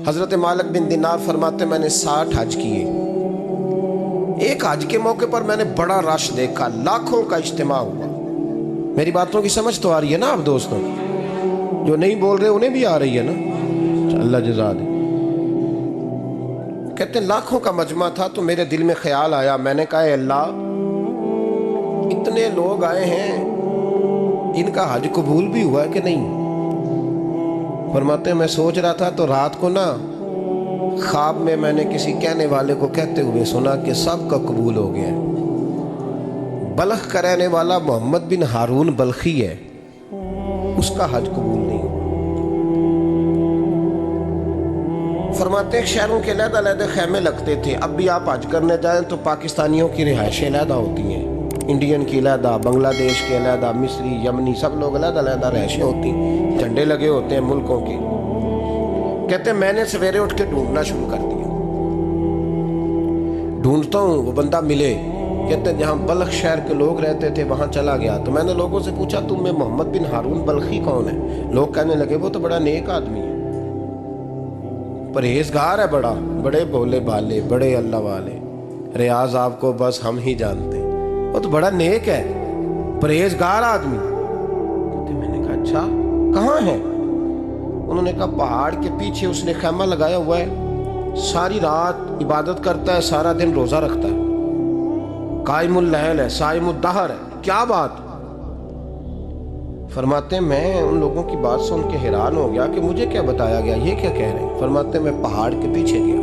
حضرت مالک بن دینار فرماتے میں نے 60 حج کیے. ایک حج کے موقع پر میں نے بڑا رش دیکھا، لاکھوں کا اجتماع ہوا. میری باتوں کی سمجھ تو آ رہی ہے نا آپ دوستوں؟ جو نہیں بول رہے انہیں بھی آ رہی ہے نا؟ اللہ جزا دے. کہتے ہیں لاکھوں کا مجمع تھا تو میرے دل میں خیال آیا. میں نے کہا اے اللہ، اتنے لوگ آئے ہیں، ان کا حج قبول بھی ہوا ہے کہ نہیں؟ فرماتے ہیں میں سوچ رہا تھا تو رات کو نا خواب میں نے کسی کہنے والے کو کہتے ہوئے سنا کہ سب کا قبول ہو گیا ہے. بلخ کا رہنے والا محمد بن ہارون بلخی ہے، اس کا حج قبول نہیں. فرماتے ہیں شہروں کے علیحدہ علیحدہ خیمے لگتے تھے. اب بھی آپ حج کرنے جائیں تو پاکستانیوں کی رہائشیں علیحدہ ہوتی ہیں، انڈین کی علیحدہ، بنگلہ دیش کے علیحدہ، مصری، یمنی، سب لوگ علیحدہ علیحدہ رہائشیں ہوتی ہیں، جھنڈے لگے ہوتے ہیں ملکوں کے. کہتے ہیں میں نے سویرے اٹھ کے ڈھونڈنا شروع کر دیا. ڈھونڈتا ہوں وہ بندہ ملے. کہتے ہیں جہاں بلخ شہر کے لوگ رہتے تھے وہاں چلا گیا تو میں نے لوگوں سے پوچھا تم میں محمد بن ہارون بلخی کون ہے؟ لوگ کہنے لگے وہ تو بڑا نیک آدمی ہے، پرہیزگار ہے، بڑے بولے بالے، بڑے اللہ والے، ریاض آپ کو بس ہم ہی جانتے ہیں، وہ تو بڑا نیک ہے، پرہیزگار آدمی. تو میں نے کہا اچھا کہاں ہے؟ انہوں نے کہا پہاڑ کے پیچھے اس نے خیمہ لگایا ہوا ہے، ساری رات عبادت کرتا ہے، سارا دن روزہ رکھتا ہے، قائم اللیل ہے، صائم الدہر ہے. کیا بات؟ فرماتے ہیں میں ان لوگوں کی بات سن کے حیران ہو گیا کہ مجھے کیا بتایا گیا، یہ کیا کہہ رہے ہیں. فرماتے ہیں میں پہاڑ کے پیچھے گیا.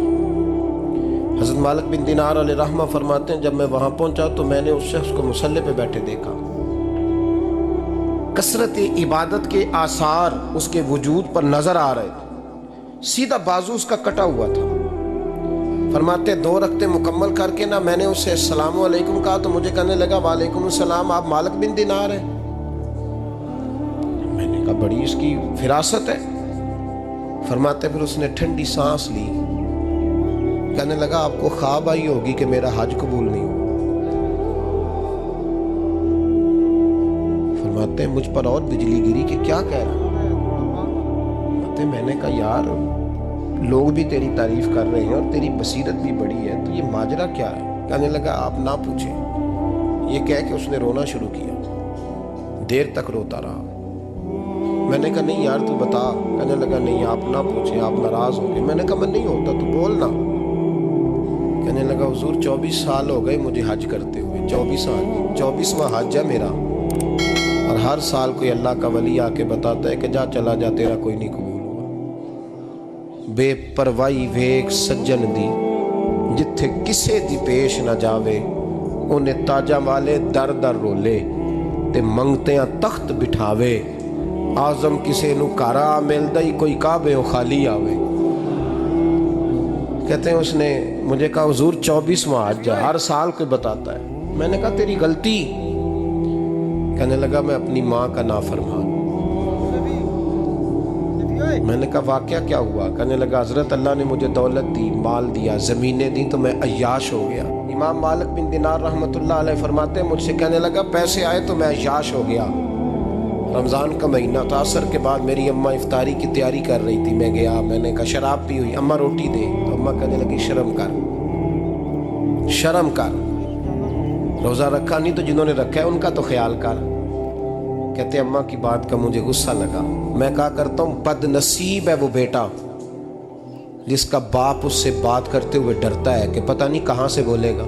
حضرت مالک بن دینار علیہ رحمہ فرماتے ہیں جب میں وہاں پہنچا تو میں نے اس شخص کو مصلی پہ بیٹھے دیکھا. کثرت عبادت کے آثار اس کے وجود پر نظر آ رہے تھے. سیدھا بازو اس کا کٹا ہوا تھا. فرماتے 2 رکعتیں مکمل کر کے نا میں نے اسے السلام علیکم کہا تو مجھے کہنے لگا وعلیکم السلام، آپ مالک بن دینار ہیں؟ میں نے کہا بڑی اس کی فراست ہے. فرماتے پھر اس نے ٹھنڈی سانس لی، کہنے لگا آپ کو خواب آئی ہوگی کہ میرا حج قبول نہیں ہوا. فرماتے ہیں مجھ پر اور بجلی گری کہ کیا کہہ رہا. فرماتے میں نے کہا یار لوگ بھی تیری تعریف کر رہے ہیں اور تیری بصیرت بھی بڑی ہے، تو یہ ماجرا کیا ہے؟ کہنے لگا آپ نہ پوچھیں. یہ کہہ کے اس نے رونا شروع کیا، دیر تک روتا رہا. میں نے کہا نہیں یار تو بتا. کہنے لگا نہیں آپ نہ پوچھیں، آپ ناراض ہوں گے. میں نے کہا میں نہیں ہوتا، تو بولنا. کہنے لگا حضور 24 سال ہو گئے مجھے حج کرتے ہوئے، 24 سال، 24واں حج ہے میرا، اور ہر سال کوئی اللہ کا ولی آ کے بتاتا ہے کہ جا چلا جا تیرا کوئی نہیں قبول ہوا. بے پروائی ویک سجن دی جتھے کسے دی پیش نہ جاوے، انہیں تاجاں والے در در رولے تے منگتیاں تخت بٹھاوے. آزم کسے نو کارا ملدا ہی کوئی کعبے و خالی آوے. کہتے ہیں اس نے مجھے کہا حضور 24واں حج ہے، ہر سال کوئی بتاتا ہے. میں نے کہا تیری غلطی. کہنے لگا میں اپنی ماں کا نافرمان. میں نے کہا واقعہ کیا ہوا؟ کہنے لگا حضرت اللہ نے مجھے دولت دی، مال دیا، زمینیں دی تو میں عیاش ہو گیا. امام مالک بن دینار رحمۃ اللہ علیہ فرماتے ہیں مجھ سے کہنے لگا پیسے آئے تو میں عیاش ہو گیا. رمضان کا مہینہ تھا، عصر کے بعد میری اماں افطاری کی تیاری کر رہی تھی. میں گیا، میں نے کہا شراب پی ہوئی، اماں روٹی دے. تو اماں کہنے لگی شرم کر، شرم کر، روزہ رکھا نہیں تو جنہوں نے رکھا ہے ان کا تو خیال کر. کہتے اماں کی بات کا مجھے غصہ لگا. میں کہا کرتا ہوں بد نصیب ہے وہ بیٹا جس کا باپ اس سے بات کرتے ہوئے ڈرتا ہے کہ پتہ نہیں کہاں سے بولے گا.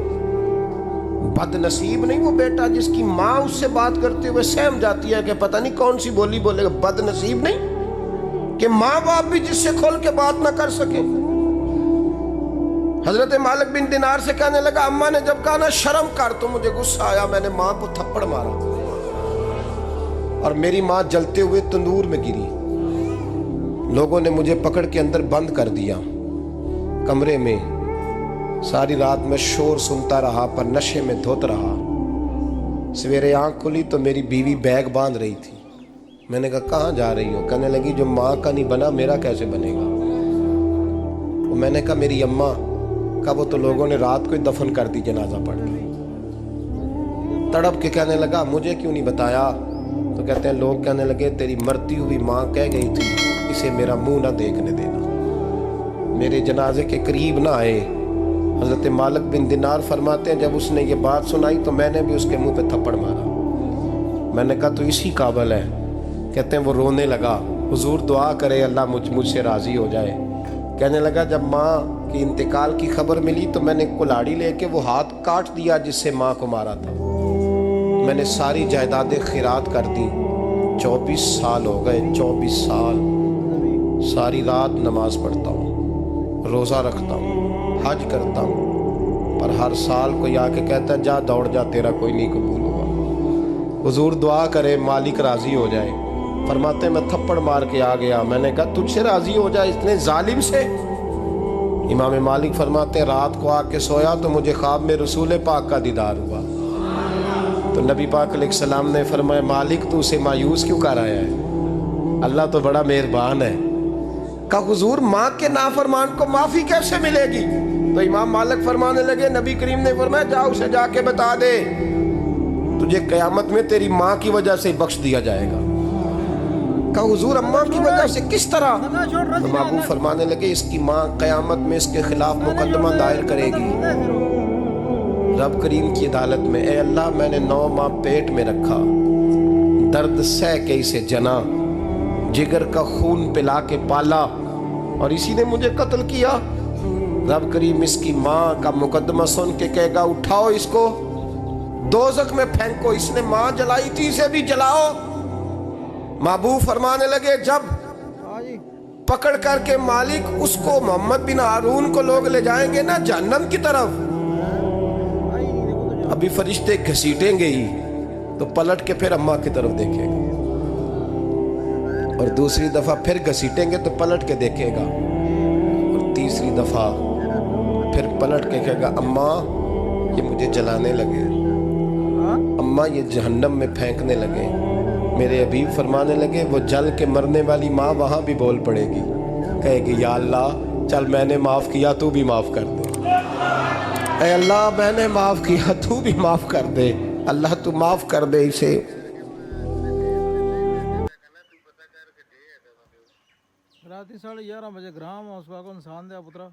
بد نصیب نہیں وہ بیٹا جس کی ماں اس سے بات کرتے ہوئے سہم جاتی ہے کہ پتہ نہیں کون سی بولی بولے گا. بد نصیب نہیں کہ ماں باپ بھی جس سے کھول کے بات نہ کر سکے. حضرت مالک بن دینار سے کہنے لگا اماں نے جب کہا نا شرم کر تو مجھے غصہ آیا. میں نے ماں کو تھپڑ مارا اور میری ماں جلتے ہوئے تندور میں گری. لوگوں نے مجھے پکڑ کے اندر بند کر دیا کمرے میں. ساری رات میں شور سنتا رہا پر نشے میں دھوت رہا. سویرے آنکھ کھلی تو میری بیوی بیگ باندھ رہی تھی. میں نے کہا کہاں جا رہی ہو؟ کہنے لگی جو ماں کا نہیں بنا میرا کیسے بنے گا. میں نے کہا میری اماں کا وہ تو لوگوں نے رات کو ہی دفن کر دی جنازہ پڑھ کے. تڑپ کے کہنے لگا مجھے کیوں نہیں بتایا؟ تو کہتے ہیں لوگ کہنے لگے تیری مرتی ہوئی ماں کہہ گئی تھی اسے میرا منہ نہ دیکھنے دینا. میرے جنازے کے قریب نہ آئے۔ حضرت مالک بن دینار فرماتے ہیں جب اس نے یہ بات سنائی تو میں نے بھی اس کے منہ پہ تھپڑ مارا۔ میں نے کہا تو اسی قابل ہے۔ کہتے ہیں وہ رونے لگا، حضور دعا کرے اللہ مجھ سے راضی ہو جائے۔ کہنے لگا جب ماں کی انتقال کی خبر ملی تو میں نے کلاڑی لے کے وہ ہاتھ کاٹ دیا جس سے ماں کو مارا تھا۔ میں نے ساری جائیدادیں خیرات کر دیں۔ 24 سال ہو گئے، 24 سال ساری رات نماز پڑھتا ہوں، روزہ رکھتا ہوں، حج کرتا ہوں، پر ہر سال کوئی آ کے کہتا ہے جا دوڑ جا تیرا کوئی نہیں قبول ہوا۔ حضور دعا کرے مالک راضی ہو جائے۔ فرماتے ہیں میں تھپڑ مار کے آ گیا، میں نے کہا تجھ سے راضی ہو جائے اتنے ظالم سے؟ امام مالک فرماتے ہیں رات کو آ کے سویا تو مجھے خواب میں رسول پاک کا دیدار ہوا۔ تو نبی پاک علیہ السلام نے فرمایا مالک تو اسے مایوس کیوں کر آیا ہے؟ اللہ تو بڑا مہربان ہے۔ کہا حضور ماں کے نافرمان کو معافی کیسے ملے گی؟ تو امام مالک فرمانے لگے نبی کریم نے فرمایا جا اسے جا کے بتا دے تجھے قیامت میں تیری ماں کی وجہ سے بخش دیا جائے گا۔ کہا حضور اماں کی وجہ سے کس طرح؟ تو ابو فرمانے لگے اس کی ماں قیامت میں اس کے خلاف مقدمہ دائر کرے گی رب کریم کی عدالت میں، اے اللہ میں نے 9 ماہ پیٹ میں رکھا، درد سہ کے اسے جنا، جگر کا خون پلا کے پالا اور اسی نے مجھے قتل کیا۔ رب کریم اس کی ماں کا مقدمہ سن کے کہے گا اٹھاؤ اس کو دوزخ میں پھینکو، اس نے ماں جلائی تھی اسے بھی جلاؤ۔ محبوب فرمانے لگے جب پکڑ کر کے مالک اس کو محمد بن ہارون کو لوگ لے جائیں گے نا جہنم کی طرف، ابھی فرشتے گھسیٹیں گے ہی تو پلٹ کے پھر اماں کی طرف دیکھے گا اور دوسری دفعہ پھر گھسیٹیں گے تو پلٹ کے دیکھے گا اور تیسری دفعہ پھر پلٹ کے کہے گا اماں یہ مجھے جلانے لگے، اماں یہ جہنم میں پھینکنے لگے۔ میرے حبیب فرمانے لگے وہ جل کے مرنے والی ماں وہاں بھی بول پڑے گی، کہے گی یا اللہ چل میں نے معاف کیا تو بھی معاف کر دے، اے اللہ میں نے معاف کیا تو بھی معاف کر دے، اللہ تو معاف کر دے اسے۔ راتی 11:30 بجے گرام اس کو انسان دیا پترا